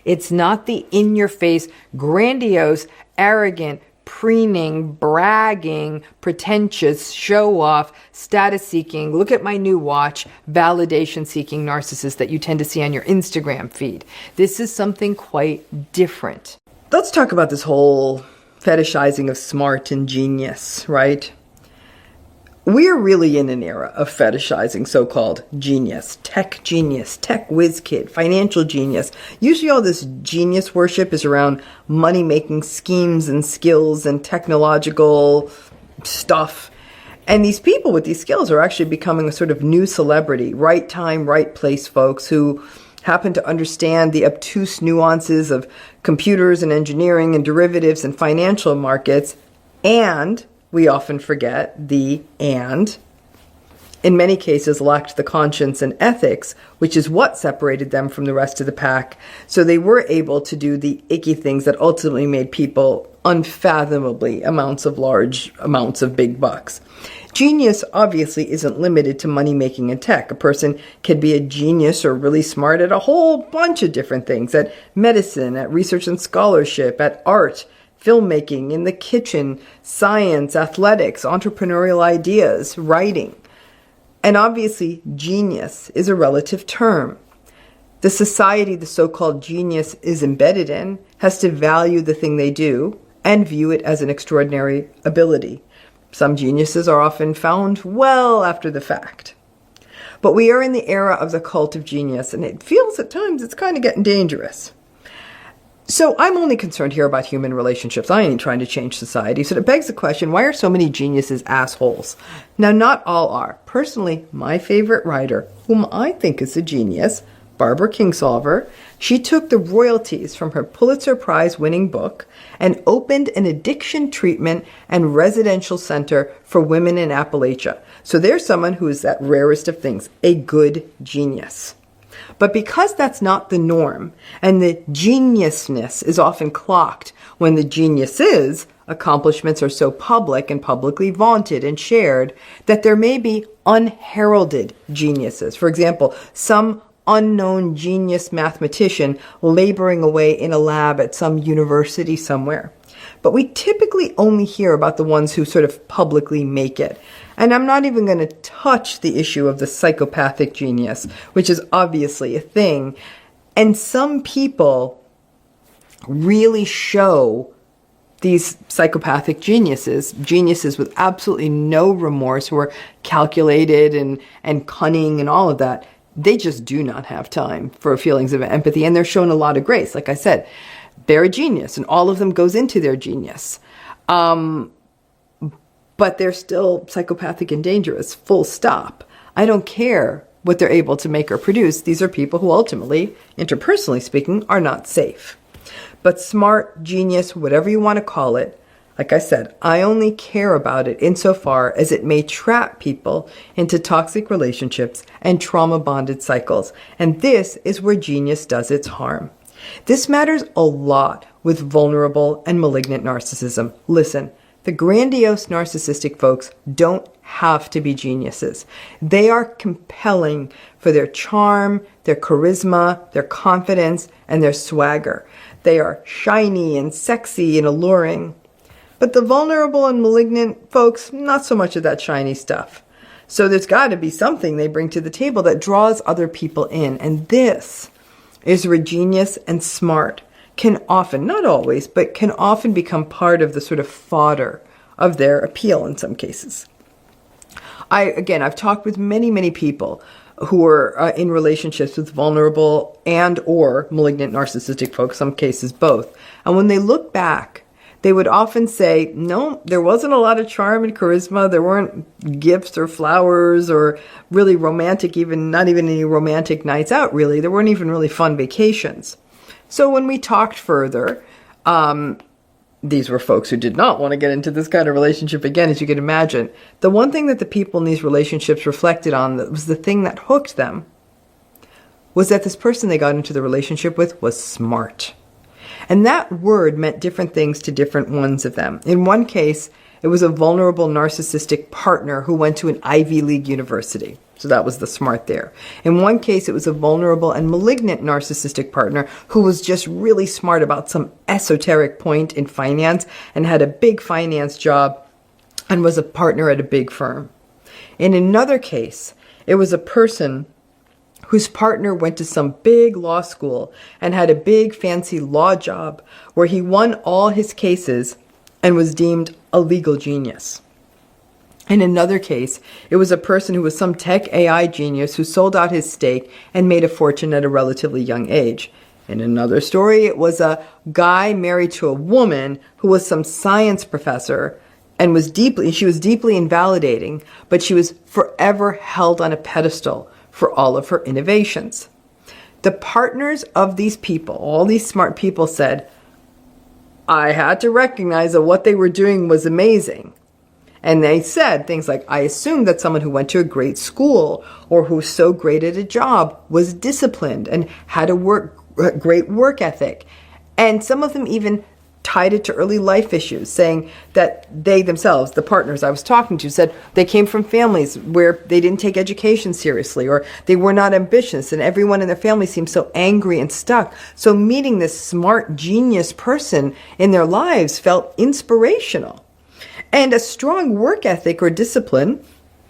It's not the in-your-face, grandiose, arrogant, preening, bragging, pretentious, show-off, status-seeking, look at my new watch, validation-seeking narcissist that you tend to see on your Instagram feed. This is something quite different. Let's talk about this whole fetishizing of smart and genius, right? We're really in an era of fetishizing so-called genius, tech whiz kid, financial genius. Usually all this genius worship is around money-making schemes and skills and technological stuff. And these people with these skills are actually becoming a sort of new celebrity, right time, right place folks who happen to understand the obtuse nuances of computers and engineering and derivatives and financial markets, and we often forget and in many cases lacked the conscience and ethics, which is what separated them from the rest of the pack. So they were able to do the icky things that ultimately made people unfathomably large amounts of big bucks. Genius obviously isn't limited to money making and tech. A person can be a genius or really smart at a whole bunch of different things, at medicine, at research and scholarship, at art, filmmaking, in the kitchen, science, athletics, entrepreneurial ideas, writing. And obviously, genius is a relative term. The society the so-called genius is embedded in has to value the thing they do and view it as an extraordinary ability. Some geniuses are often found well after the fact. But we are in the era of the cult of genius, and it feels at times it's kind of getting dangerous. So I'm only concerned here about human relationships. I ain't trying to change society. So it begs the question, why are so many geniuses assholes? Now, not all are. Personally, my favorite writer, whom I think is a genius, Barbara Kingsolver, she took the royalties from her Pulitzer Prize winning book and opened an addiction treatment and residential center for women in Appalachia. So there's someone who is that rarest of things, a good genius. But because that's not the norm, and the geniusness is often clocked when the genius's accomplishments are so public and publicly vaunted and shared, that there may be unheralded geniuses. For example, some unknown genius mathematician laboring away in a lab at some university somewhere. But we typically only hear about the ones who sort of publicly make it. And I'm not even going to touch the issue of the psychopathic genius, which is obviously a thing. And some people really show these psychopathic geniuses with absolutely no remorse, who are calculated and cunning and all of that. They just do not have time for feelings of empathy, and they're shown a lot of grace. Like I said, they're a genius, and all of them goes into their genius. But they're still psychopathic and dangerous, full stop. I don't care what they're able to make or produce. These are people who ultimately, interpersonally speaking, are not safe. But smart, genius, whatever you want to call it, like I said, I only care about it insofar as it may trap people into toxic relationships and trauma-bonded cycles. And this is where genius does its harm. This matters a lot with vulnerable and malignant narcissism. Listen, the grandiose narcissistic folks don't have to be geniuses. They are compelling for their charm, their charisma, their confidence, and their swagger. They are shiny and sexy and alluring. But the vulnerable and malignant folks, not so much of that shiny stuff. So there's got to be something they bring to the table that draws other people in. And this is where genius and smart can often, not always, but can often become part of the sort of fodder of their appeal in some cases. I've talked with many people who are in relationships with vulnerable and or malignant narcissistic folks, some cases both. And when they look back, they would often say, no, there wasn't a lot of charm and charisma. There weren't gifts or flowers or really romantic, not even any romantic nights out, really. There weren't even really fun vacations. So when we talked further, these were folks who did not want to get into this kind of relationship again, as you can imagine. The one thing that the people in these relationships reflected on, that was the thing that hooked them, was that this person they got into the relationship with was smart. And that word meant different things to different ones of them. In one case, it was a vulnerable narcissistic partner who went to an Ivy League university. So that was the smart there. In one case, it was a vulnerable and malignant narcissistic partner who was just really smart about some esoteric point in finance and had a big finance job and was a partner at a big firm. In another case, it was a person whose partner went to some big law school and had a big fancy law job where he won all his cases and was deemed a legal genius. In another case, it was a person who was some tech AI genius who sold out his stake and made a fortune at a relatively young age. In another story, it was a guy married to a woman who was some science professor and she was deeply invalidating, but she was forever held on a pedestal for all of her innovations. The partners of these people, all these smart people, said, I had to recognize that what they were doing was amazing. And they said things like, I assumed that someone who went to a great school or who was so great at a job was disciplined and had a great work ethic. And some of them even tied it to early life issues, saying that they themselves, the partners I was talking to, said they came from families where they didn't take education seriously or they were not ambitious, and everyone in their family seemed so angry and stuck. So meeting this smart, genius person in their lives felt inspirational. And a strong work ethic or discipline,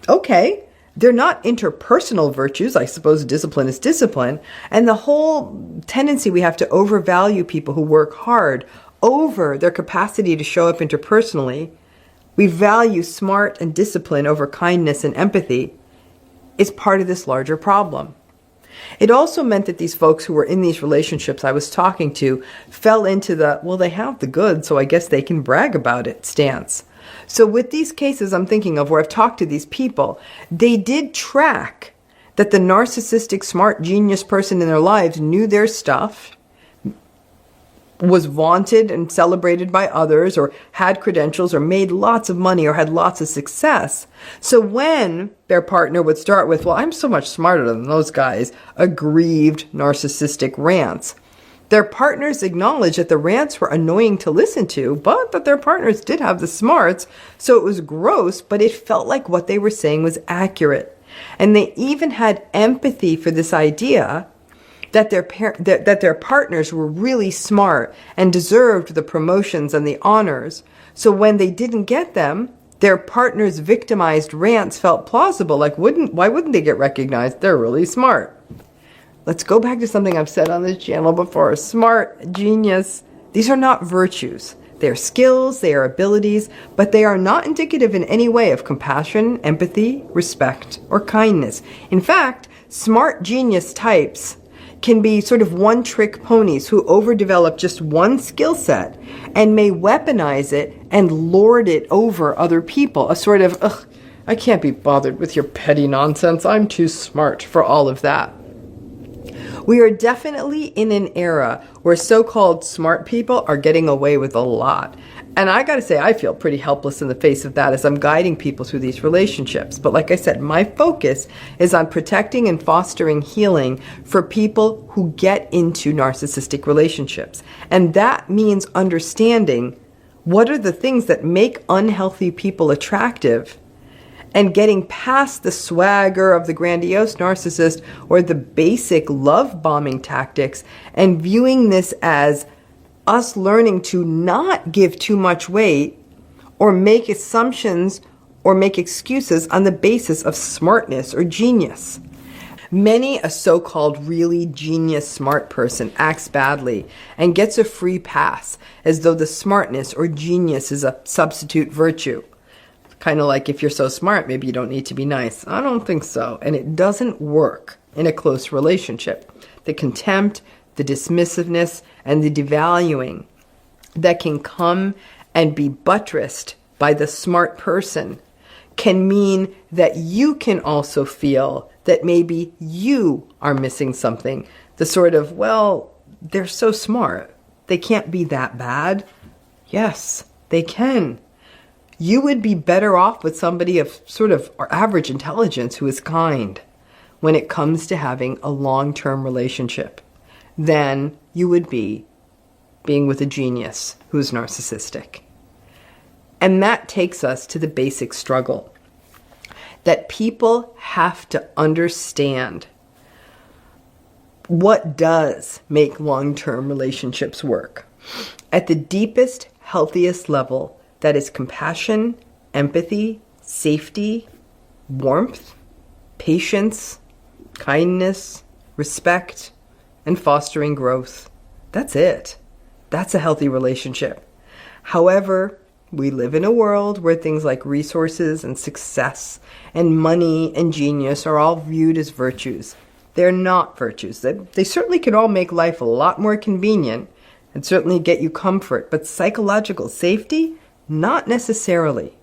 okay, they're not interpersonal virtues. I suppose discipline is discipline. And the whole tendency we have to overvalue people who work hard over their capacity to show up interpersonally, we value smart and discipline over kindness and empathy, is part of this larger problem. It also meant that these folks who were in these relationships I was talking to fell into the, well, they have the good, so I guess they can brag about it stance. So with these cases I'm thinking of where I've talked to these people, they did track that the narcissistic, smart, genius person in their lives knew their stuff, was vaunted and celebrated by others, or had credentials, or made lots of money, or had lots of success. So when their partner would start with, well, I'm so much smarter than those guys, aggrieved narcissistic rants, their partners acknowledged that the rants were annoying to listen to, but that their partners did have the smarts, so it was gross, but it felt like what they were saying was accurate. And they even had empathy for this idea that their partners were really smart and deserved the promotions and the honors. So when they didn't get them, their partners' victimized rants felt plausible. Like, why wouldn't they get recognized? They're really smart. Let's go back to something I've said on this channel before. Smart, genius, these are not virtues. They are skills, they are abilities, but they are not indicative in any way of compassion, empathy, respect, or kindness. In fact, smart genius types can be sort of one-trick ponies who overdevelop just one skill set and may weaponize it and lord it over other people. A sort of, I can't be bothered with your petty nonsense. I'm too smart for all of that. We are definitely in an era where so-called smart people are getting away with a lot. And I gotta say, I feel pretty helpless in the face of that as I'm guiding people through these relationships. But like I said, my focus is on protecting and fostering healing for people who get into narcissistic relationships. And that means understanding what are the things that make unhealthy people attractive, and getting past the swagger of the grandiose narcissist or the basic love bombing tactics and viewing this as us learning to not give too much weight or make assumptions or make excuses on the basis of smartness or genius. Many a so-called really genius smart person acts badly and gets a free pass as though the smartness or genius is a substitute virtue. Kind of like, if you're so smart, maybe you don't need to be nice. I don't think so. And it doesn't work in a close relationship. The contempt, the dismissiveness, and the devaluing that can come and be buttressed by the smart person can mean that you can also feel that maybe you are missing something. The sort of, well, they're so smart, they can't be that bad. Yes, they can. You would be better off with somebody of sort of average intelligence who is kind when it comes to having a long-term relationship than you would be being with a genius who is narcissistic. And that takes us to the basic struggle. that people have to understand what does make long-term relationships work. At the deepest, healthiest level, that is compassion, empathy, safety, warmth, patience, kindness, respect, and fostering growth. That's it. That's a healthy relationship. However, we live in a world where things like resources and success and money and genius are all viewed as virtues. They're not virtues. They certainly can all make life a lot more convenient and certainly get you comfort, but psychological safety, not necessarily.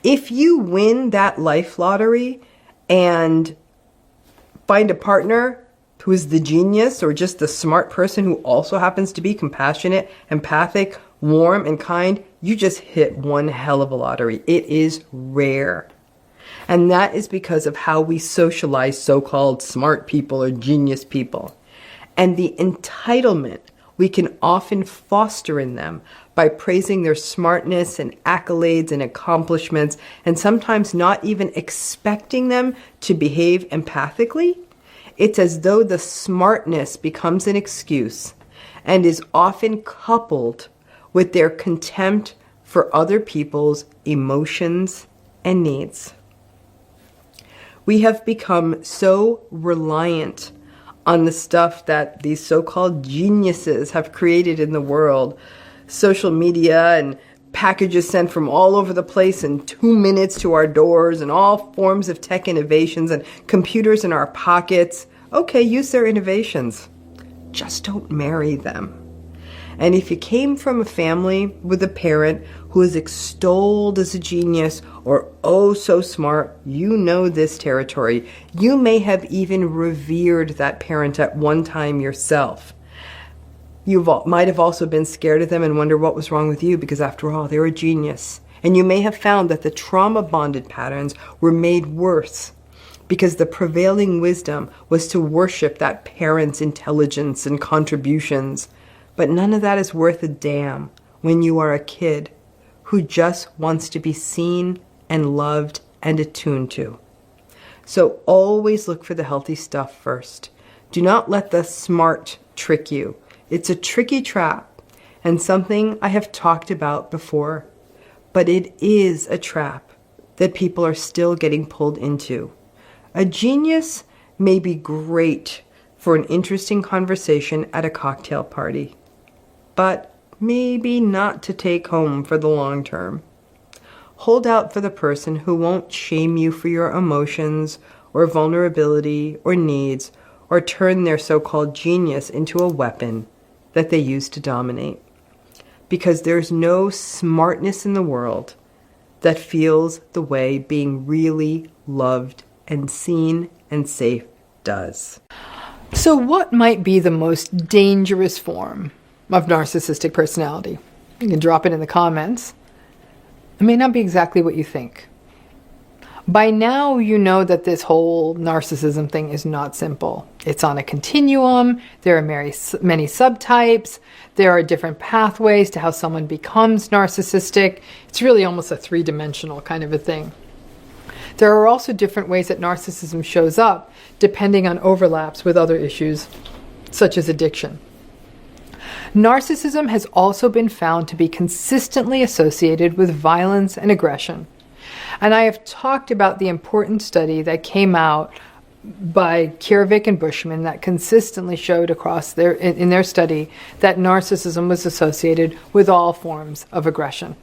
If you win that life lottery and find a partner who is the genius or just the smart person who also happens to be compassionate, empathic, warm, and kind, you just hit one hell of a lottery. It is rare. And that is because of how we socialize so-called smart people or genius people. And the entitlement we can often foster in them by praising their smartness and accolades and accomplishments, and sometimes not even expecting them to behave empathically. It's as though the smartness becomes an excuse and is often coupled with their contempt for other people's emotions and needs. We have become so reliant on the stuff that these so-called geniuses have created in the world. Social media and packages sent from all over the place in 2 minutes to our doors, and all forms of tech innovations and computers in our pockets. Okay, use their innovations. Just don't marry them. And if you came from a family with a parent who is extolled as a genius or oh so smart, you know this territory. You may have even revered that parent at one time yourself. You might have also been scared of them and wonder what was wrong with you, because after all, they're a genius. And you may have found that the trauma-bonded patterns were made worse because the prevailing wisdom was to worship that parent's intelligence and contributions. But none of that is worth a damn when you are a kid who just wants to be seen and loved and attuned to. So always look for the healthy stuff first. Do not let the smart trick you. It's a tricky trap and something I have talked about before, but it is a trap that people are still getting pulled into. A genius may be great for an interesting conversation at a cocktail party, but maybe not to take home for the long term. Hold out for the person who won't shame you for your emotions or vulnerability or needs, or turn their so-called genius into a weapon that they use to dominate. Because there's no smartness in the world that feels the way being really loved and seen and safe does. So what might be the most dangerous form of narcissistic personality? You can drop it in the comments. It may not be exactly what you think. By now, you know that this whole narcissism thing is not simple. It's on a continuum. There are many subtypes. There are different pathways to how someone becomes narcissistic. It's really almost a three-dimensional kind of a thing. There are also different ways that narcissism shows up, depending on overlaps with other issues, such as addiction. Narcissism has also been found to be consistently associated with violence and aggression. And I have talked about the important study that came out by Kiervik and Bushman that consistently showed in their study that narcissism was associated with all forms of aggression.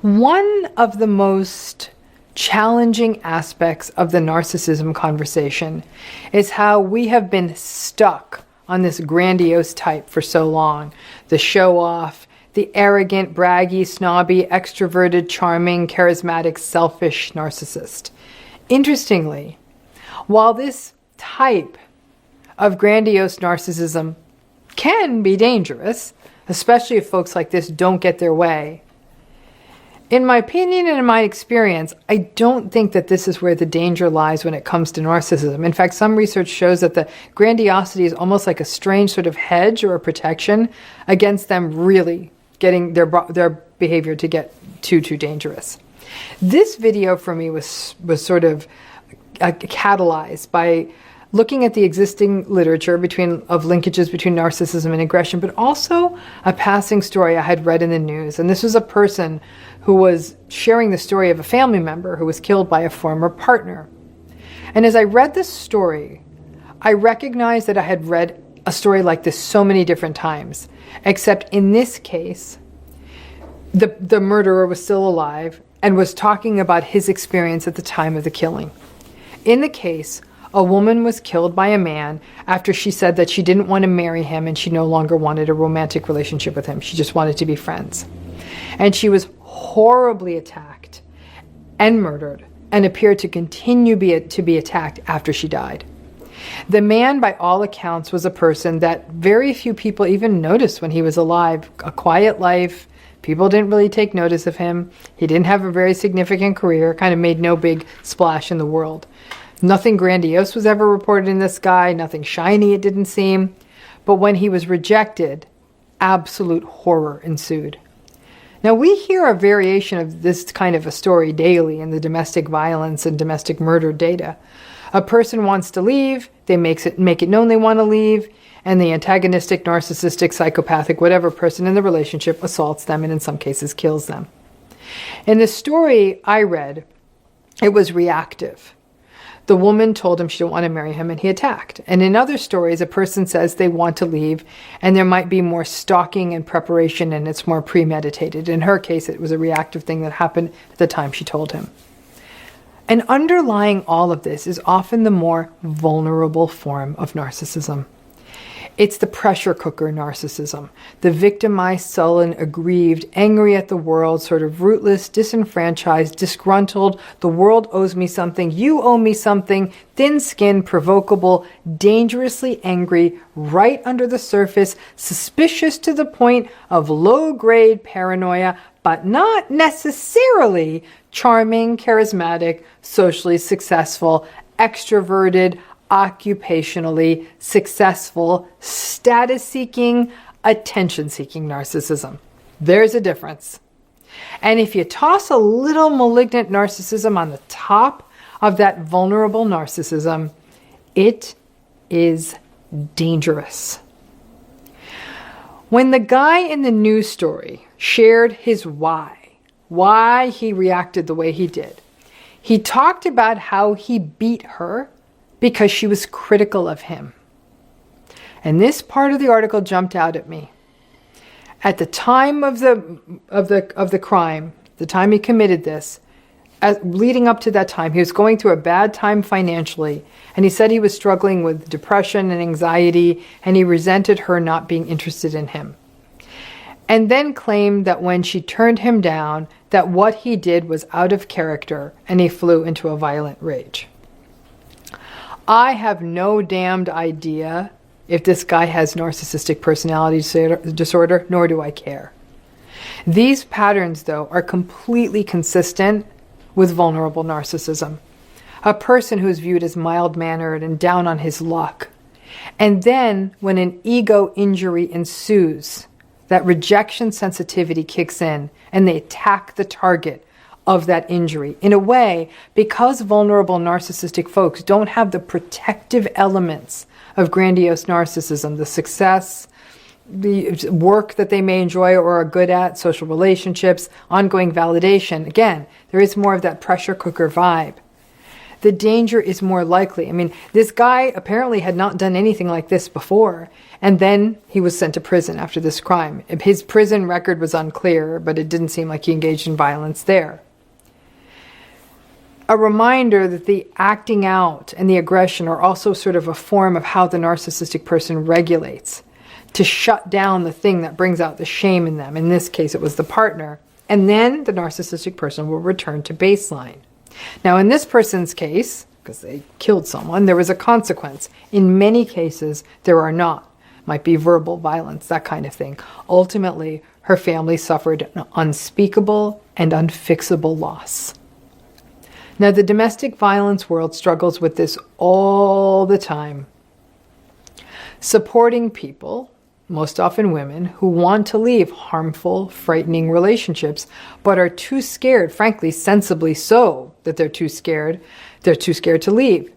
One of the most challenging aspects of the narcissism conversation is how we have been stuck on this grandiose type for so long. The show-off, the arrogant, braggy, snobby, extroverted, charming, charismatic, selfish narcissist. Interestingly, while this type of grandiose narcissism can be dangerous, especially if folks like this don't get their way, in my opinion and in my experience, I don't think that this is where the danger lies when it comes to narcissism. In fact, some research shows that the grandiosity is almost like a strange sort of hedge or a protection against them really getting their behavior to get too dangerous. This video for me was sort of catalyzed by looking at the existing literature of linkages between narcissism and aggression, but also a passing story I had read in the news. And this was a person who was sharing the story of a family member who was killed by a former partner. And as I read this story, I recognized that I had read a story like this so many different times, except in this case, the murderer was still alive and was talking about his experience at the time of the killing. In the case, a woman was killed by a man after she said that she didn't want to marry him and she no longer wanted a romantic relationship with him. She just wanted to be friends. And she was horribly attacked and murdered and appeared to continue to be attacked after she died. The man, by all accounts, was a person that very few people even noticed when he was alive. A quiet life. People didn't really take notice of him. He didn't have a very significant career, kind of made no big splash in the world. Nothing grandiose was ever reported in this guy, nothing shiny, it didn't seem. But when he was rejected, absolute horror ensued. Now, we hear a variation of this kind of a story daily in the domestic violence and domestic murder data. A person wants to leave, they make it known they want to leave, and the antagonistic, narcissistic, psychopathic, whatever person in the relationship assaults them and in some cases kills them. In the story I read, it was reactive. The woman told him she didn't want to marry him and he attacked. And in other stories, a person says they want to leave and there might be more stalking and preparation and it's more premeditated. In her case, it was a reactive thing that happened at the time she told him. And underlying all of this is often the more vulnerable form of narcissism. It's the pressure cooker narcissism, the victimized, sullen, aggrieved, angry at the world, sort of rootless, disenfranchised, disgruntled, the world owes me something, you owe me something, thin-skinned, provocable, dangerously angry, right under the surface, suspicious to the point of low-grade paranoia, but not necessarily charming, charismatic, socially successful, extroverted, occupationally successful, status-seeking, attention-seeking narcissism. There's a difference. And if you toss a little malignant narcissism on the top of that vulnerable narcissism, it is dangerous. When the guy in the news story shared his why he reacted the way he did, he talked about how he beat her because she was critical of him. And this part of the article jumped out at me. At the time of the crime, the time he committed this, leading up to that time, he was going through a bad time financially, and he said he was struggling with depression and anxiety, and he resented her not being interested in him. And then claimed that when she turned him down, that what he did was out of character, and he flew into a violent rage. I have no damned idea if this guy has narcissistic personality disorder, nor do I care. These patterns, though, are completely consistent with vulnerable narcissism. A person who is viewed as mild-mannered and down on his luck. And then, when an ego injury ensues, that rejection sensitivity kicks in, and they attack the target of that injury. In a way, because vulnerable narcissistic folks don't have the protective elements of grandiose narcissism, the success, the work that they may enjoy or are good at, social relationships, ongoing validation. Again, there is more of that pressure cooker vibe. The danger is more likely. I mean, this guy apparently had not done anything like this before, and then he was sent to prison after this crime. His prison record was unclear, but it didn't seem like he engaged in violence there. A reminder that the acting out and the aggression are also sort of a form of how the narcissistic person regulates to shut down the thing that brings out the shame in them. In this case, it was the partner. And then the narcissistic person will return to baseline. Now, in this person's case, because they killed someone, there was a consequence. In many cases, there are not. Might be verbal violence, that kind of thing. Ultimately, her family suffered an unspeakable and unfixable loss. Now, the domestic violence world struggles with this all the time. Supporting people most often women, who want to leave harmful, frightening relationships, but are too scared, frankly, sensibly so, that they're too scared to leave.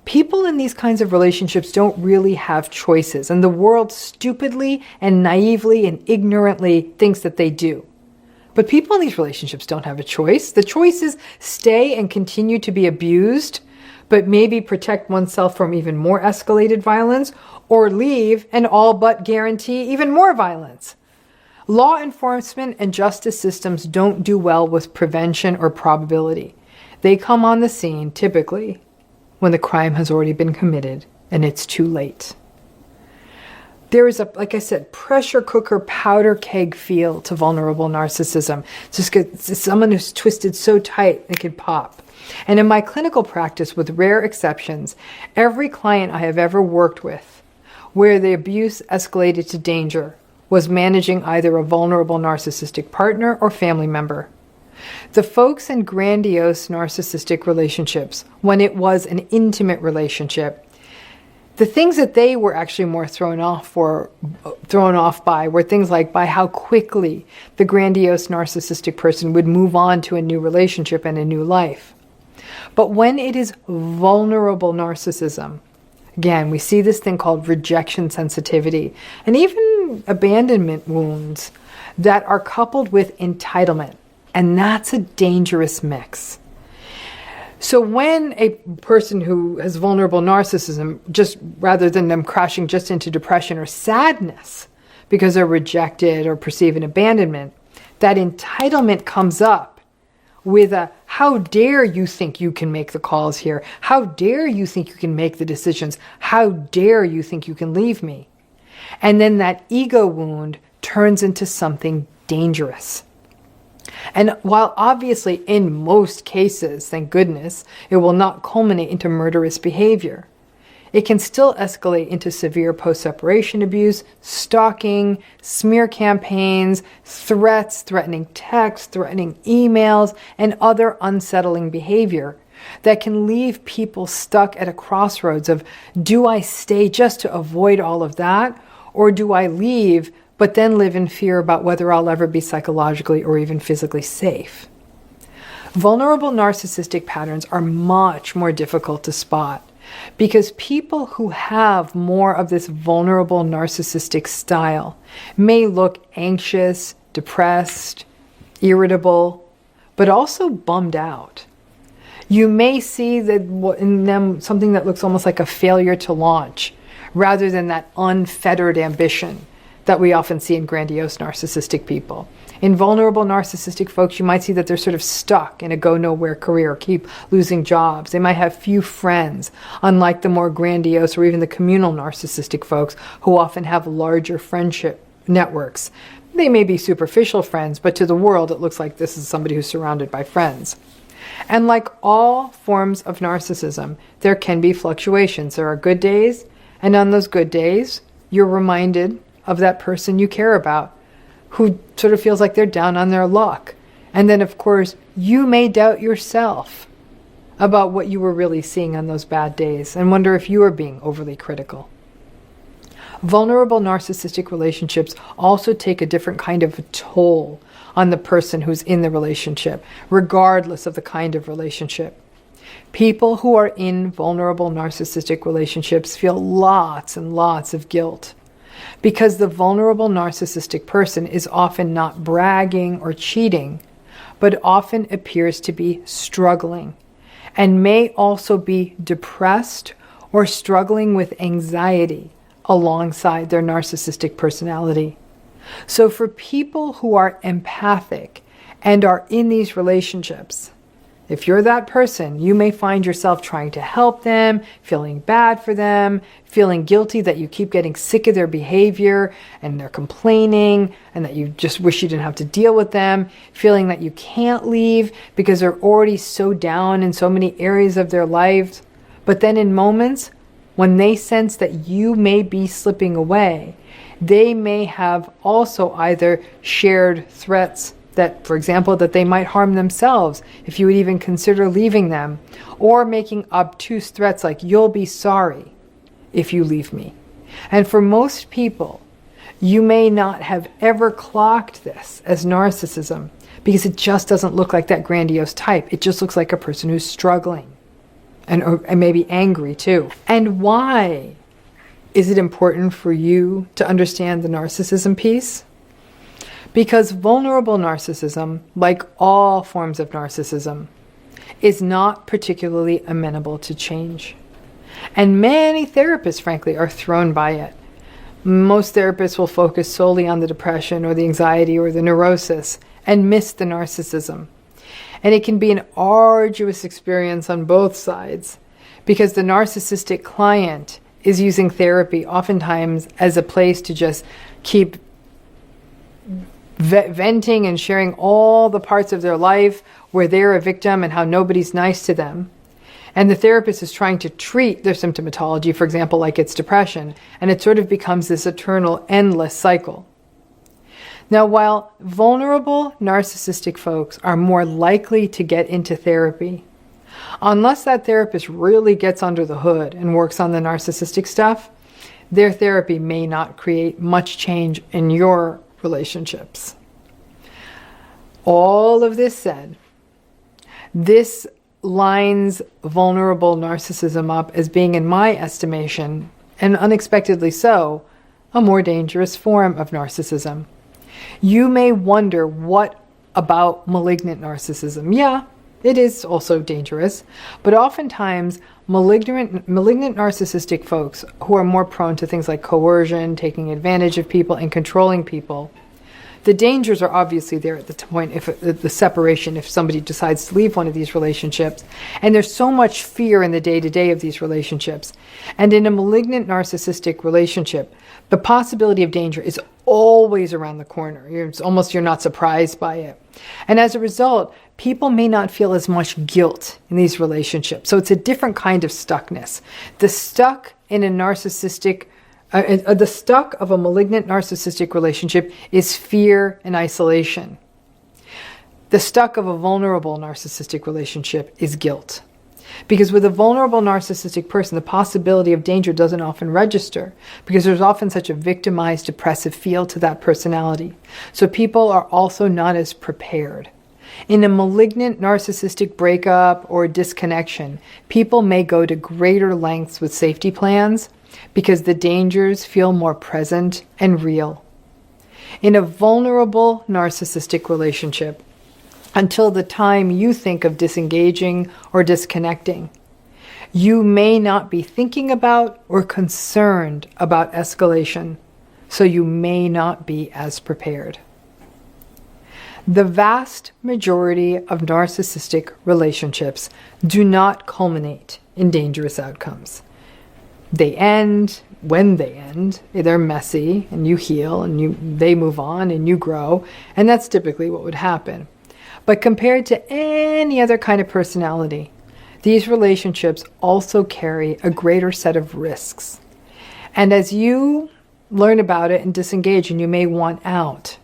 People in these kinds of relationships don't really have choices, and the world stupidly and naively and ignorantly thinks that they do. But people in these relationships don't have a choice. The choice is stay and continue to be abused, but maybe protect oneself from even more escalated violence, or leave and all but guarantee even more violence. Law enforcement and justice systems don't do well with prevention or probability. They come on the scene, typically, when the crime has already been committed and it's too late. There is like I said, pressure cooker, powder keg feel to vulnerable narcissism. It's someone who's twisted so tight it could pop. And in my clinical practice, with rare exceptions, every client I have ever worked with where the abuse escalated to danger was managing either a vulnerable narcissistic partner or family member. The folks in grandiose narcissistic relationships, when it was an intimate relationship, the things that they were actually more thrown off by were things like by how quickly the grandiose narcissistic person would move on to a new relationship and a new life. But when it is vulnerable narcissism, again, we see this thing called rejection sensitivity and even abandonment wounds that are coupled with entitlement. And that's a dangerous mix. So when a person who has vulnerable narcissism, just rather than them crashing just into depression or sadness because they're rejected or perceive an abandonment, that entitlement comes up with a, how dare you think you can make the calls here? How dare you think you can make the decisions? How dare you think you can leave me? And then that ego wound turns into something dangerous. And while obviously in most cases, thank goodness, it will not culminate into murderous behavior, it can still escalate into severe post-separation abuse, stalking, smear campaigns, threats, threatening texts, threatening emails, and other unsettling behavior that can leave people stuck at a crossroads of, do I stay just to avoid all of that, or do I leave but then live in fear about whether I'll ever be psychologically or even physically safe? Vulnerable narcissistic patterns are much more difficult to spot because people who have more of this vulnerable narcissistic style may look anxious, depressed, irritable, but also bummed out. You may see that in them something that looks almost like a failure to launch, rather than that unfettered ambition that we often see in grandiose narcissistic people. In vulnerable narcissistic folks, you might see that they're sort of stuck in a go-nowhere career, keep losing jobs. They might have few friends, unlike the more grandiose or even the communal narcissistic folks who often have larger friendship networks. They may be superficial friends, but to the world it looks like this is somebody who's surrounded by friends. And like all forms of narcissism, there can be fluctuations. There are good days, and on those good days, you're reminded of that person you care about, who sort of feels like they're down on their luck. And then, of course, you may doubt yourself about what you were really seeing on those bad days and wonder if you are being overly critical. Vulnerable narcissistic relationships also take a different kind of toll on the person who's in the relationship, regardless of the kind of relationship. People who are in vulnerable narcissistic relationships feel lots and lots of guilt, because the vulnerable narcissistic person is often not bragging or cheating, but often appears to be struggling, and may also be depressed or struggling with anxiety alongside their narcissistic personality. So for people who are empathic and are in these relationships, if you're that person, you may find yourself trying to help them, feeling bad for them, feeling guilty that you keep getting sick of their behavior and they're complaining and that you just wish you didn't have to deal with them, feeling that you can't leave because they're already so down in so many areas of their lives. But then in moments when they sense that you may be slipping away, they may have also either shared threats that, for example, that they might harm themselves if you would even consider leaving them, or making obtuse threats like, you'll be sorry if you leave me. And for most people, You may not have ever clocked this as narcissism because it just doesn't look like that grandiose type. It just looks like a person who's struggling and maybe angry too. And why is it important for you to understand the narcissism piece? Because vulnerable narcissism, like all forms of narcissism, is not particularly amenable to change. And many therapists, frankly, are thrown by it. Most therapists will focus solely on the depression or the anxiety or the neurosis and miss the narcissism. And it can be an arduous experience on both sides because the narcissistic client is using therapy oftentimes as a place to just keep venting and sharing all the parts of their life where they're a victim and how nobody's nice to them. And the therapist is trying to treat their symptomatology, for example, like it's depression, and it sort of becomes this eternal, endless cycle. Now, while vulnerable narcissistic folks are more likely to get into therapy, unless that therapist really gets under the hood and works on the narcissistic stuff, their therapy may not create much change in your relationships. All of this said, this lines vulnerable narcissism up as being, in my estimation, and unexpectedly so, a more dangerous form of narcissism. You may wonder, what about malignant narcissism? Yeah, it is also dangerous, but oftentimes malignant narcissistic folks who are more prone to things like coercion, taking advantage of people, and controlling people, the dangers are obviously there at the point if the separation, if somebody decides to leave one of these relationships. And there's so much fear in the day-to-day of these relationships. And in a malignant narcissistic relationship, the possibility of danger is always around the corner. You're not surprised by it. And as a result, people may not feel as much guilt in these relationships. So it's a different kind of stuckness. The stuck in a narcissistic the stuck of a malignant narcissistic relationship is fear and isolation. The stuck of a vulnerable narcissistic relationship is guilt. Because with a vulnerable narcissistic person, the possibility of danger doesn't often register because there's often such a victimized, depressive feel to that personality. So people are also not as prepared. In a malignant narcissistic breakup or disconnection, people may go to greater lengths with safety plans because the dangers feel more present and real. In a vulnerable narcissistic relationship, until the time you think of disengaging or disconnecting, you may not be thinking about or concerned about escalation, so you may not be as prepared. The vast majority of narcissistic relationships do not culminate in dangerous outcomes. They end when they end. They're messy, and you heal, and they move on, and you grow, and that's typically what would happen. But compared to any other kind of personality, these relationships also carry a greater set of risks. And as you learn about it and disengage, and you may want out,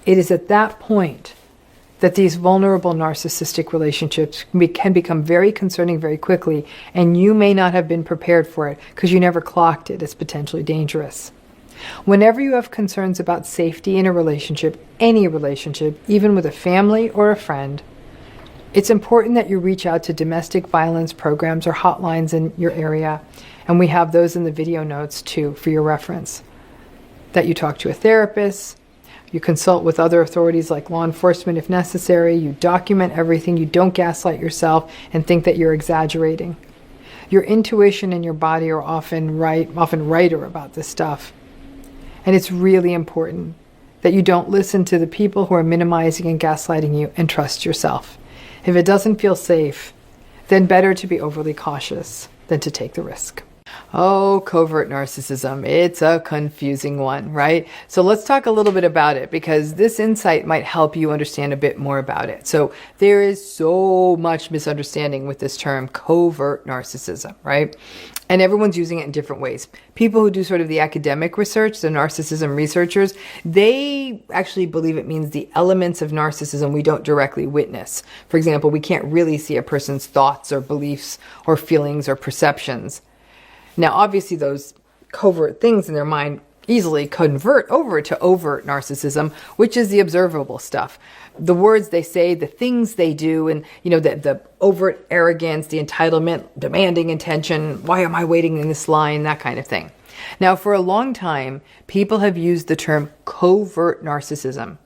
it is at that point that these vulnerable narcissistic relationships can become very concerning very quickly, and you may not have been prepared for it because you never clocked it as potentially dangerous. Whenever you have concerns about safety in a relationship, any relationship, even with a family or a friend, it's important that you reach out to domestic violence programs or hotlines in your area, and we have those in the video notes too for your reference. That you talk to a therapist, you consult with other authorities like law enforcement if necessary, you document everything, you don't gaslight yourself and think that you're exaggerating. Your intuition and your body are often righter about this stuff. And it's really important that you don't listen to the people who are minimizing and gaslighting you, and trust yourself. If it doesn't feel safe, then better to be overly cautious than to take the risk. Oh, covert narcissism. It's a confusing one, right? So let's talk a little bit about it because this insight might help you understand a bit more about it. So there is so much misunderstanding with this term covert narcissism, right? And everyone's using it in different ways. People who do sort of the academic research, the narcissism researchers, they actually believe it means the elements of narcissism we don't directly witness. For example, we can't really see a person's thoughts or beliefs or feelings or perceptions. Now, obviously, those covert things in their mind easily convert over to overt narcissism, which is the observable stuff. The words they say, the things they do, and the overt arrogance, the entitlement, demanding attention, why am I waiting in this line, that kind of thing. Now, for a long time, people have used the term covert narcissism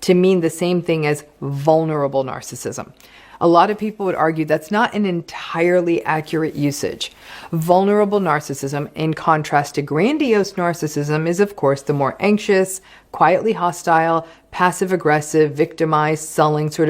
to mean the same thing as vulnerable narcissism. A lot of people would argue that's not an entirely accurate usage. Vulnerable narcissism, in contrast to grandiose narcissism, is of course the more anxious, quietly hostile, passive-aggressive, victimized, sullen, sort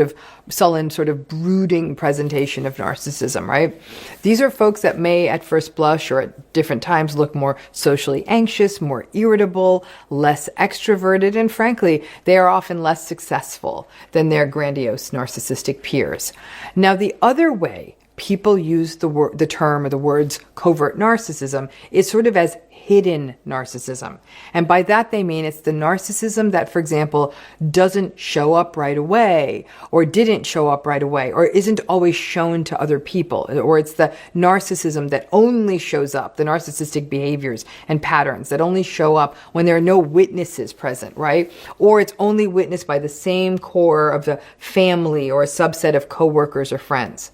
of brooding presentation of narcissism, right? These are folks that may at first blush or at different times look more socially anxious, more irritable, less extroverted, and frankly, they are often less successful than their grandiose narcissistic peers. Now, the other way people use the term or the words covert narcissism is sort of as hidden narcissism. And by that they mean it's the narcissism that, for example, doesn't show up right away, or didn't show up right away, or isn't always shown to other people. Or it's the narcissism that only shows up, the narcissistic behaviors and patterns that only show up when there are no witnesses present, right? Or it's only witnessed by the same core of the family or a subset of coworkers or friends.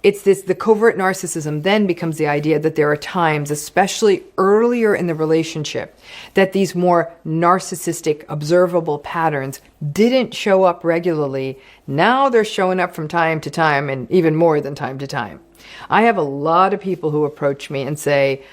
The covert narcissism then becomes the idea that there are times, especially earlier in the relationship, that these more narcissistic, observable patterns didn't show up regularly. Now they're showing up from time to time, and even more than time to time. I have a lot of people who approach me and say,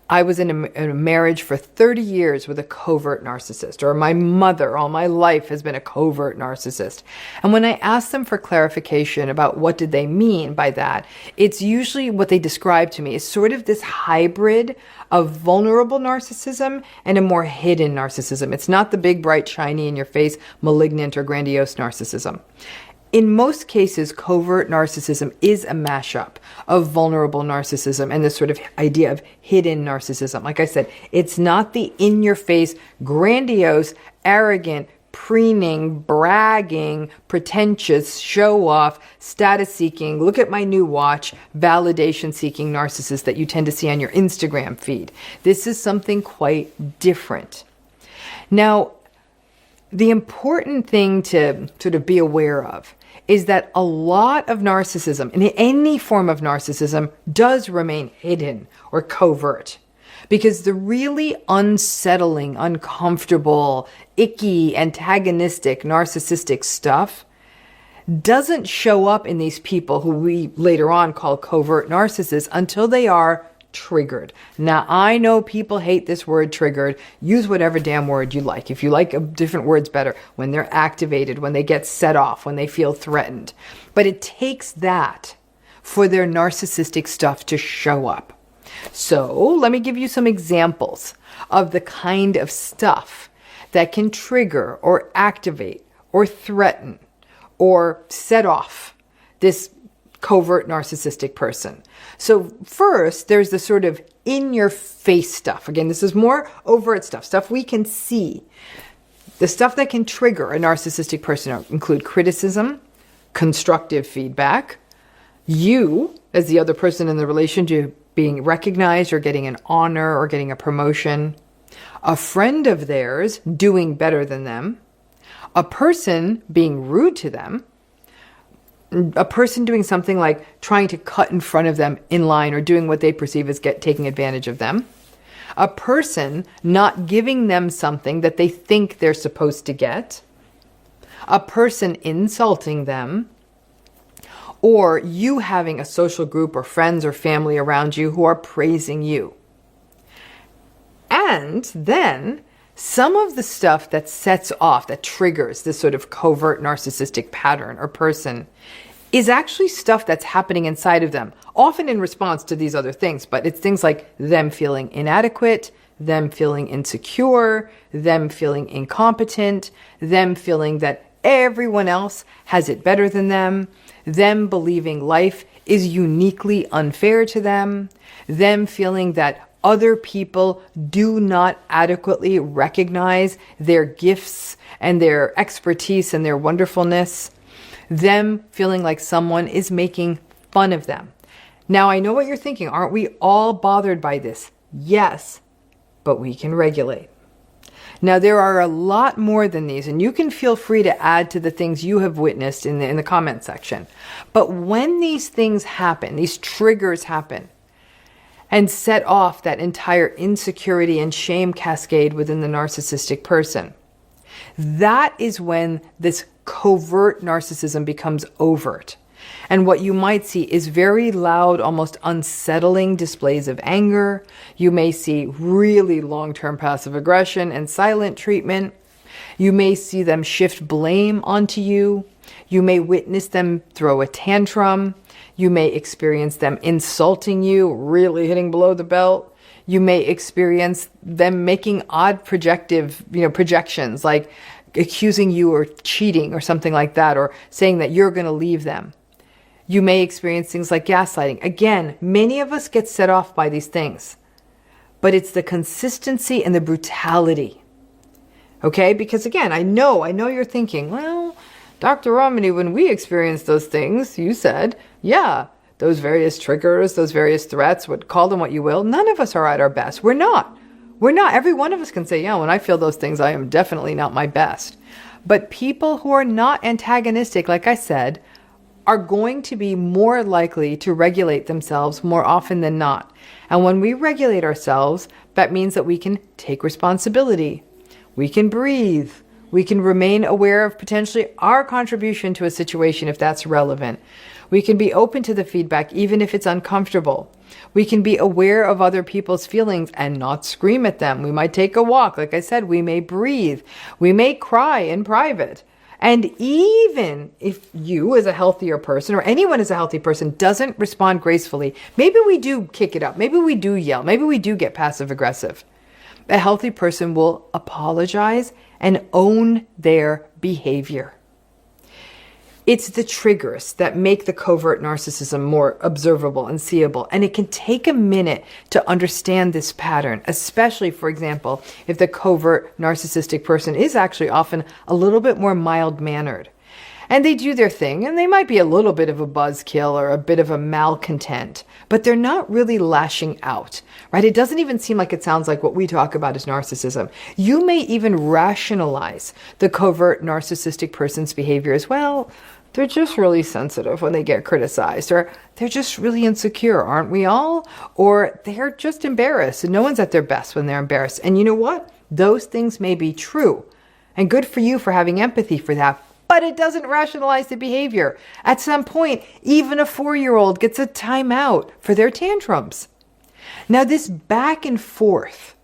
I was in a marriage for 30 years with a covert narcissist, or my mother all my life has been a covert narcissist. And when I ask them for clarification about what did they mean by that, it's usually what they describe to me is sort of this hybrid of vulnerable narcissism and a more hidden narcissism. It's not the big, bright, shiny, in your face, malignant or grandiose narcissism. In most cases, covert narcissism is a mashup of vulnerable narcissism and this sort of idea of hidden narcissism. Like I said, it's not the in-your-face, grandiose, arrogant, preening, bragging, pretentious, show-off, status-seeking, look at my new watch, validation-seeking narcissist that you tend to see on your Instagram feed. This is something quite different. Now, the important thing to sort of be aware of is that a lot of narcissism, and any form of narcissism, does remain hidden or covert. Because the really unsettling, uncomfortable, icky, antagonistic, narcissistic stuff doesn't show up in these people who we later on call covert narcissists until they are triggered. Now, I know people hate this word triggered. Use whatever damn word you like. If you like different words better, when they're activated, when they get set off, when they feel threatened. But it takes that for their narcissistic stuff to show up. So let me give you some examples of the kind of stuff that can trigger or activate or threaten or set off this covert narcissistic person. So first, there's the sort of in-your-face stuff. Again, this is more overt stuff we can see. The stuff that can trigger a narcissistic person include criticism, constructive feedback, you, as the other person in the relationship, being recognized or getting an honor or getting a promotion, a friend of theirs doing better than them, a person being rude to them, a person doing something like trying to cut in front of them in line or doing what they perceive as taking advantage of them, a person not giving them something that they think they're supposed to get, a person insulting them, or you having a social group or friends or family around you who are praising you. And then some of the stuff that sets off, that triggers this sort of covert narcissistic pattern or person is actually stuff that's happening inside of them, often in response to these other things, but it's things like them feeling inadequate, them feeling insecure, them feeling incompetent, them feeling that everyone else has it better than them believing life is uniquely unfair to them feeling that other people do not adequately recognize their gifts and their expertise and their wonderfulness, them feeling like someone is making fun of them. Now, I know what you're thinking. Aren't we all bothered by this? Yes, but we can regulate. Now, there are a lot more than these, and you can feel free to add to the things you have witnessed in the comment section. But when these things happen, these triggers happen, and set off that entire insecurity and shame cascade within the narcissistic person, that is when this covert narcissism becomes overt. And what you might see is very loud, almost unsettling displays of anger. You may see really long-term passive aggression and silent treatment. You may see them shift blame onto you. You may witness them throw a tantrum. You may experience them insulting you, really hitting below the belt. You may experience them making odd projections, like accusing you of cheating or something like that, or saying that you're going to leave them. You may experience things like gaslighting. Again, many of us get set off by these things, but it's the consistency and the brutality. Okay? Because again, I know you're thinking, well, Dr. Ramani, when we experienced those things, you said, yeah, those various triggers, those various threats, call them what you will, none of us are at our best. We're not. Every one of us can say, yeah, when I feel those things, I am definitely not my best. But people who are not antagonistic, like I said, are going to be more likely to regulate themselves more often than not. And when we regulate ourselves, that means that we can take responsibility. We can breathe. We can remain aware of potentially our contribution to a situation if that's relevant. We can be open to the feedback even if it's uncomfortable. We can be aware of other people's feelings and not scream at them. We might take a walk. Like I said, we may breathe. We may cry in private. And even if you as a healthier person, or anyone as a healthy person, doesn't respond gracefully, maybe we do kick it up, maybe we do yell, maybe we do get passive aggressive. A healthy person will apologize and own their behavior. It's the triggers that make the covert narcissism more observable and seeable. And it can take a minute to understand this pattern, especially, for example, if the covert narcissistic person is actually often a little bit more mild-mannered. And they do their thing, and they might be a little bit of a buzzkill or a bit of a malcontent, but they're not really lashing out, right? It doesn't even seem like it sounds like what we talk about as narcissism. You may even rationalize the covert narcissistic person's behavior as well. They're just really sensitive when they get criticized, or they're just really insecure, aren't we all? Or they're just embarrassed, and no one's at their best when they're embarrassed. And you know what? Those things may be true, and good for you for having empathy for that, but it doesn't rationalize the behavior. At some point, even a 4-year-old gets a timeout for their tantrums. Now, this back and forth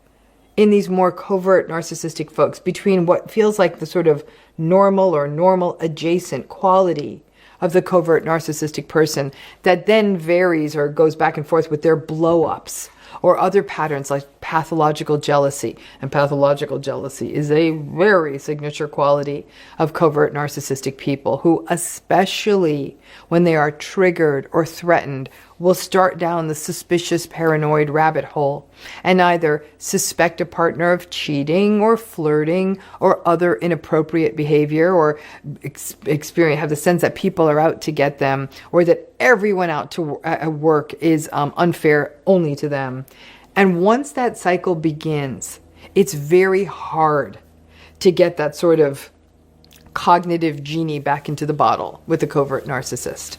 in these more covert narcissistic folks between what feels like the sort of normal or normal adjacent quality of the covert narcissistic person that then varies or goes back and forth with their blow-ups or other patterns like pathological jealousy. And pathological jealousy is a very signature quality of covert narcissistic people who, especially when they are triggered or threatened, will start down the suspicious paranoid rabbit hole and either suspect a partner of cheating or flirting or other inappropriate behavior, or have the sense that people are out to get them, or that everyone out to at work is unfair only to them. And once that cycle begins, it's very hard to get that sort of cognitive genie back into the bottle with a covert narcissist.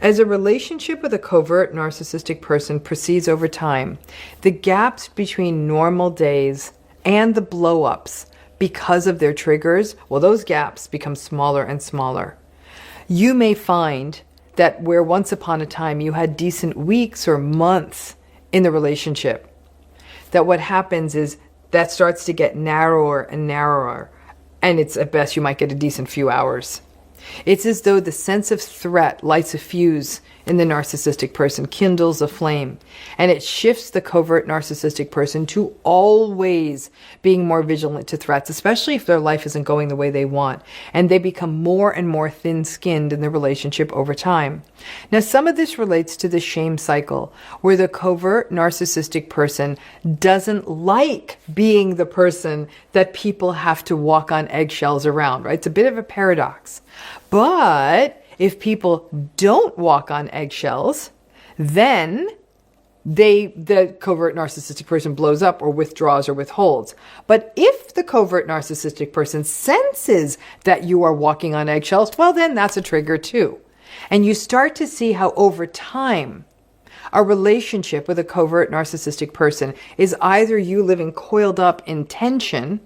As a relationship with a covert narcissistic person proceeds over time, the gaps between normal days and the blow-ups because of their triggers, well, those gaps become smaller and smaller. You may find that where once upon a time you had decent weeks or months in the relationship, that what happens is that starts to get narrower and narrower, and it's at best you might get a decent few hours. It's as though the sense of threat lights a fuse in the narcissistic person, kindles a flame, and it shifts the covert narcissistic person to always being more vigilant to threats, especially if their life isn't going the way they want, and they become more and more thin-skinned in the relationship over time. Now, some of this relates to the shame cycle, where the covert narcissistic person doesn't like being the person that people have to walk on eggshells around, right? It's a bit of a paradox. But if people don't walk on eggshells, then the covert narcissistic person blows up or withdraws or withholds. But if the covert narcissistic person senses that you are walking on eggshells, well, then that's a trigger too. And you start to see how over time, a relationship with a covert narcissistic person is either you living coiled up in tension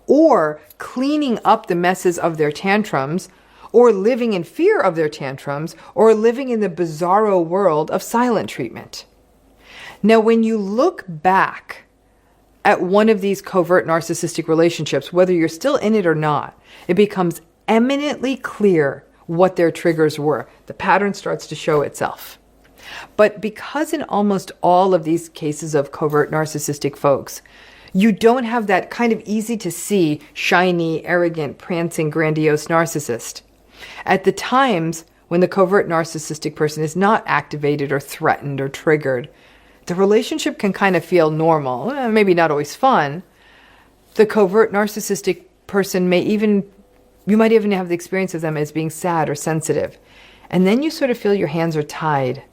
or cleaning up the messes of their tantrums, or living in fear of their tantrums, or living in the bizarro world of silent treatment. Now, when you look back at one of these covert narcissistic relationships, whether you're still in it or not, it becomes eminently clear what their triggers were. The pattern starts to show itself. But because in almost all of these cases of covert narcissistic folks, you don't have that kind of easy to see, shiny, arrogant, prancing, grandiose narcissist. At the times when the covert narcissistic person is not activated or threatened or triggered, the relationship can kind of feel normal, maybe not always fun. The covert narcissistic person you might even have the experience of them as being sad or sensitive. And then you sort of feel your hands are tied.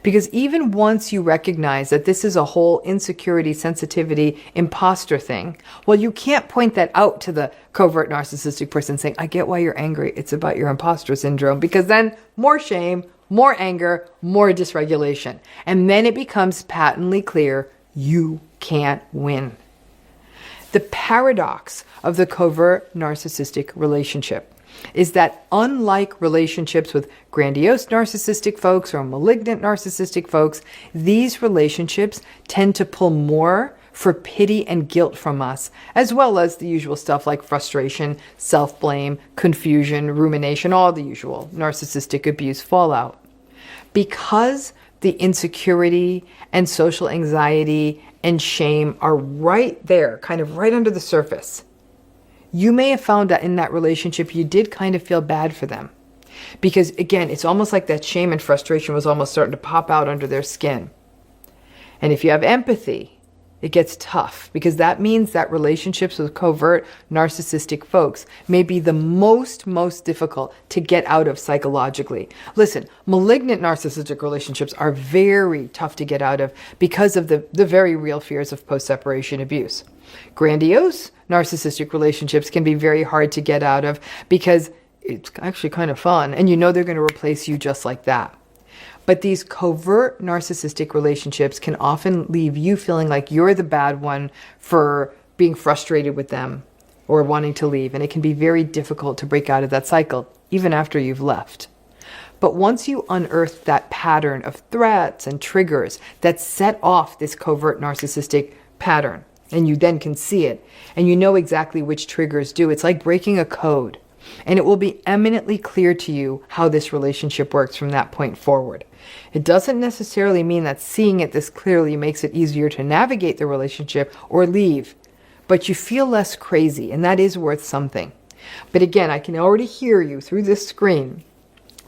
Because even once you recognize that this is a whole insecurity, sensitivity, imposter thing, well, you can't point that out to the covert narcissistic person saying, I get why you're angry. It's about your imposter syndrome. Because then more shame, more anger, more dysregulation. And then it becomes patently clear you can't win. The paradox of the covert narcissistic relationship is that unlike relationships with grandiose narcissistic folks or malignant narcissistic folks, these relationships tend to pull more for pity and guilt from us, as well as the usual stuff like frustration, self-blame, confusion, rumination, all the usual narcissistic abuse fallout. Because the insecurity and social anxiety and shame are right there, kind of right under the surface, you may have found that in that relationship, you did kind of feel bad for them. Because again, it's almost like that shame and frustration was almost starting to pop out under their skin. And if you have empathy, it gets tough, because that means that relationships with covert narcissistic folks may be the most difficult to get out of psychologically. Listen, malignant narcissistic relationships are very tough to get out of because of the very real fears of post-separation abuse. Grandiose narcissistic relationships can be very hard to get out of because it's actually kind of fun and you know they're going to replace you just like that. But these covert narcissistic relationships can often leave you feeling like you're the bad one for being frustrated with them or wanting to leave. And it can be very difficult to break out of that cycle, even after you've left. But once you unearth that pattern of threats and triggers that set off this covert narcissistic pattern, and you then can see it, and you know exactly which triggers do, it's like breaking a code. And it will be eminently clear to you how this relationship works from that point forward. It doesn't necessarily mean that seeing it this clearly makes it easier to navigate the relationship or leave, but you feel less crazy, and that is worth something. But again, I can already hear you through this screen.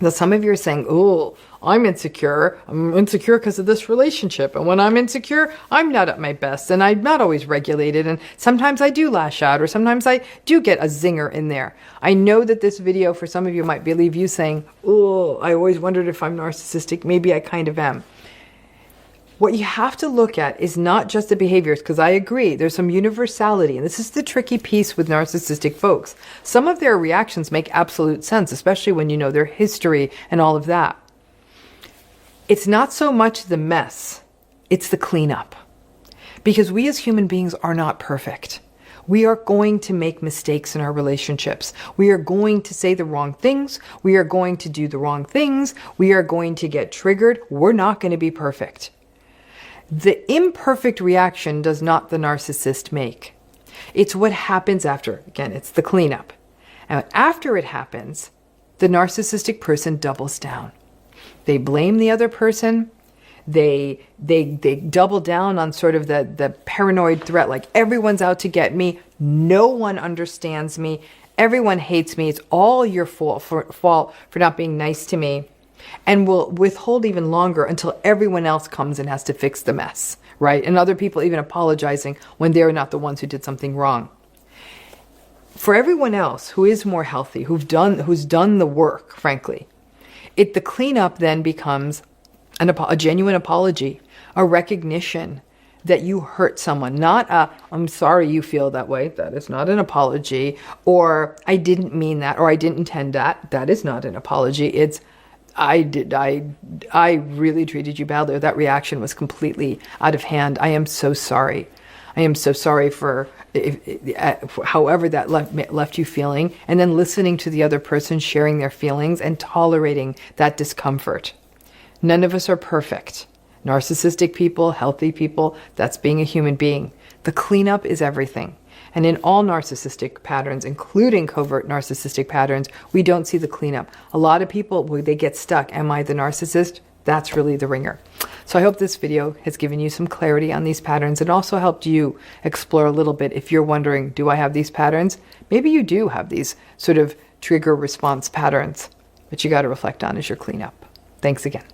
Now, some of you are saying, oh, I'm insecure. I'm insecure because of this relationship. And when I'm insecure, I'm not at my best and I'm not always regulated. And sometimes I do lash out, or sometimes I do get a zinger in there. I know that this video for some of you might leave you saying, oh, I always wondered if I'm narcissistic. Maybe I kind of am. What you have to look at is not just the behaviors, because I agree, there's some universality, and this is the tricky piece with narcissistic folks. Some of their reactions make absolute sense, especially when you know their history and all of that. It's not so much the mess, it's the cleanup. Because we as human beings are not perfect. We are going to make mistakes in our relationships. We are going to say the wrong things. We are going to do the wrong things. We are going to get triggered. We're not going to be perfect. The imperfect reaction does not the narcissist make. It's what happens after. Again, it's the cleanup. And after it happens, the narcissistic person doubles down. They blame the other person. They double down on sort of the paranoid threat, like everyone's out to get me. No one understands me. Everyone hates me. It's all your fault for not being nice to me. And will withhold even longer until everyone else comes and has to fix the mess, right? And other people even apologizing when they're not the ones who did something wrong. For everyone else who is more healthy, who's done the work, frankly, the cleanup then becomes a genuine apology, a recognition that you hurt someone, not a, I'm sorry you feel that way. That is not an apology. Or I didn't mean that, or I didn't intend that. That is not an apology. It's, I really treated you badly, or that reaction was completely out of hand. I am so sorry. I am so sorry for however that left you feeling, and then listening to the other person sharing their feelings and tolerating that discomfort. None of us are perfect. Narcissistic people, healthy people, that's being a human being. The cleanup is everything. And in all narcissistic patterns, including covert narcissistic patterns, we don't see the cleanup. A lot of people, they get stuck. Am I the narcissist? That's really the ringer. So I hope this video has given you some clarity on these patterns and also helped you explore a little bit. If you're wondering, do I have these patterns? Maybe you do have these sort of trigger response patterns, but you got to reflect on as your cleanup. Thanks again.